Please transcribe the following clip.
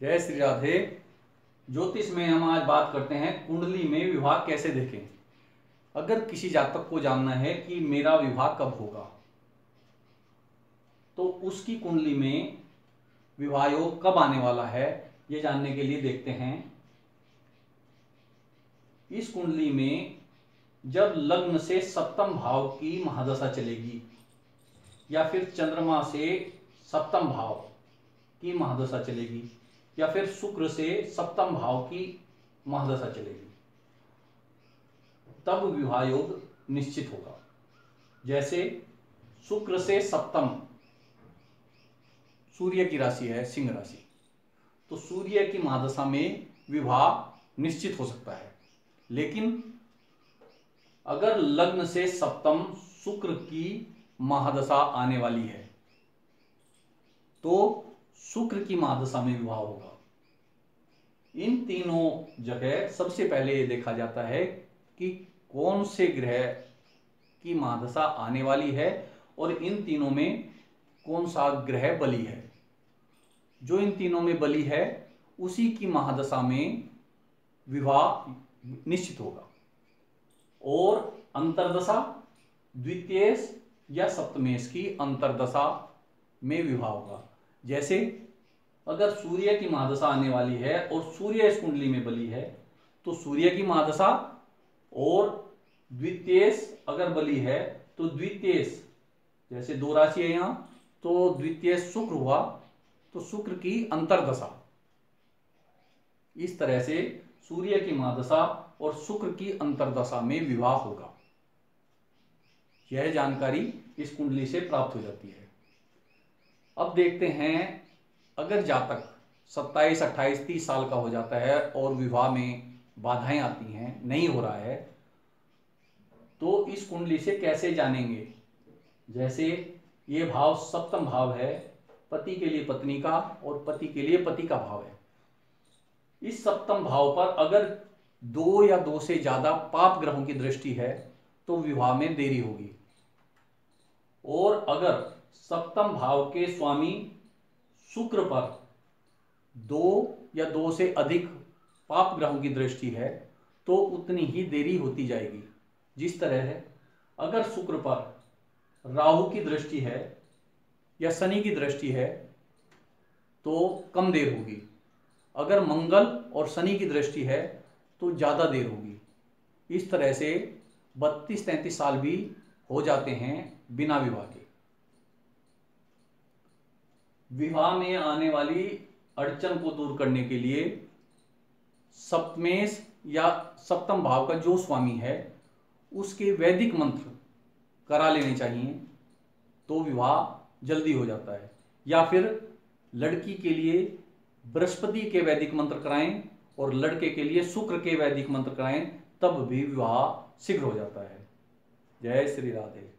जय श्री राधे। ज्योतिष में हम आज बात करते हैं कुंडली में विवाह कैसे देखें। अगर किसी जातक को जानना है कि मेरा विवाह कब होगा तो उसकी कुंडली में विवाह योग कब आने वाला है, ये जानने के लिए देखते हैं। इस कुंडली में जब लग्न से सप्तम भाव की महादशा चलेगी या फिर चंद्रमा से सप्तम भाव की महादशा चलेगी या फिर शुक्र से सप्तम भाव की महादशा चलेगी, तब विवाह योग निश्चित होगा। जैसे शुक्र से सप्तम सूर्य की राशि है सिंह राशि, तो सूर्य की महादशा में विवाह निश्चित हो सकता है। लेकिन अगर लग्न से सप्तम शुक्र की महादशा आने वाली है तो शुक्र की महादशा में विवाह होगा। इन तीनों जगह सबसे पहले ये देखा जाता है कि कौन से ग्रह की महादशा आने वाली है और इन तीनों में कौन सा ग्रह बली है। जो इन तीनों में बली है उसी की महादशा में विवाह निश्चित होगा। और अंतरदशा द्वितीयेश या सप्तमेश की अंतरदशा में विवाह होगा। जैसे अगर सूर्य की महादशा आने वाली है और सूर्य इस कुंडली में बली है तो सूर्य की महादशा, और द्वितीयेश अगर बली है तो द्वितीयेश, जैसे दो राशि है यहां तो द्वितीयेश शुक्र हुआ तो शुक्र की अंतरदशा। इस तरह से सूर्य की महादशा और शुक्र की अंतरदशा में विवाह होगा। यह जानकारी इस कुंडली से प्राप्त हो जाती है। अब देखते हैं, अगर जातक 27, 28, 30 साल का हो जाता है और विवाह में बाधाएं आती हैं, नहीं हो रहा है, तो इस कुंडली से कैसे जानेंगे। जैसे ये भाव सप्तम भाव है, पति के लिए पत्नी का और पति के लिए पति का भाव है। इस सप्तम भाव पर अगर 2 या 2 से ज्यादा पाप ग्रहों की दृष्टि है तो विवाह में देरी होगी। और अगर सप्तम भाव के स्वामी शुक्र पर 2 या 2 से अधिक पाप ग्रहों की दृष्टि है तो उतनी ही देरी होती जाएगी। जिस तरह है, अगर शुक्र पर राहु की दृष्टि है या शनि की दृष्टि है तो कम देर होगी। अगर मंगल और शनि की दृष्टि है तो ज्यादा देर होगी। इस तरह से 32-33 साल भी हो जाते हैं बिना विवाह के। विवाह में आने वाली अड़चन को दूर करने के लिए सप्तमेश या सप्तम भाव का जो स्वामी है उसके वैदिक मंत्र करा लेने चाहिए तो विवाह जल्दी हो जाता है। या फिर लड़की के लिए बृहस्पति के वैदिक मंत्र कराएं और लड़के के लिए शुक्र के वैदिक मंत्र कराएं, तब भी विवाह शीघ्र हो जाता है। जय श्री राधे।